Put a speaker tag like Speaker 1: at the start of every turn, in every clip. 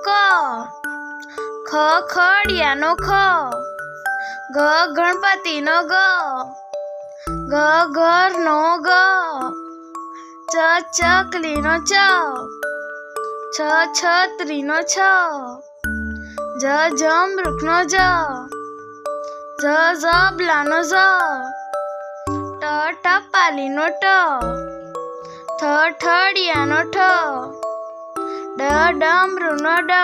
Speaker 1: ક, ખ ખડિયાનો ખ, ગ ગણપતિનો ગ, ઘ ઘરનો ગ, ચ ચકલીનો ચ, છ છત્રીનો છ, જ જમરૂખનો જ, ઝ ઝબલાનો ઝ, ટ ટપાલીનો ટ, ઠ ઠડિયાનો ઠ, ડ ડમરૂનો ડ,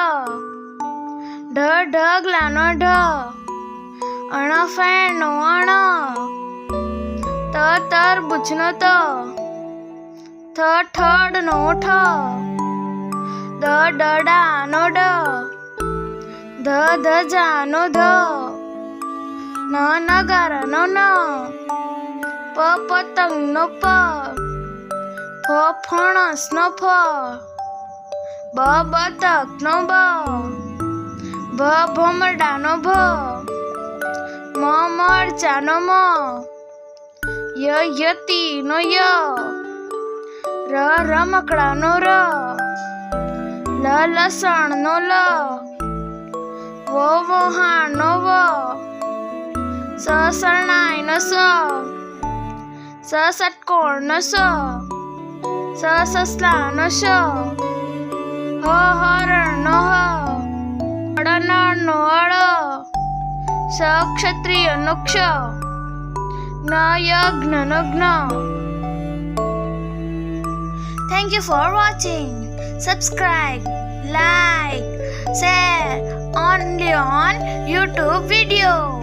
Speaker 1: ઢ ઢગલાનો ઢ, અણ ફેણનો અણ, ત તરબૂચનો ત, થ ઠડનો ઠ, દ દડાનો ડ, ધ ધજાનો ધ, ન નગારાનો ન, પ પતંગનો પ, ફ ફણસનો ફ, બ બતકનો બ, ભ ભમરડાનો ભ, મ મરચાનો મ, યતીનો ય, રમકડાનો ર, લસણનો લ, વહાણનો વ, શરણાઈનો સ ષટકોણનો સ સસલાનો શ, હરણનો હ, નળનો અળ, ક્ષત્રિયનો ક્ષ, યજ્ઞનો જ્ઞ. Thank you for watching. Subscribe, like, share only on YouTube video.